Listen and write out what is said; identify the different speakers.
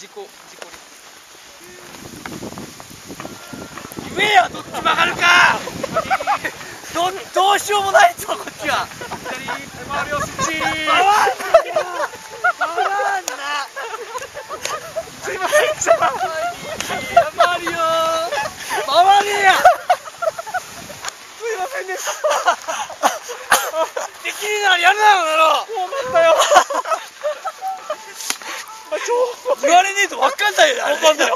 Speaker 1: 事故言えよ、どっち曲がるかどうしようもないぞ、こっちは。
Speaker 2: 左回るよ、スイッチ。
Speaker 1: 回らんな。
Speaker 2: すいませんでした。
Speaker 1: 回るよ。回れや。
Speaker 2: すいませんでした。
Speaker 1: できるならやるな、この野郎。
Speaker 2: もう分かったよ。
Speaker 1: 言われねえと分かんないよ。
Speaker 2: 分かんない。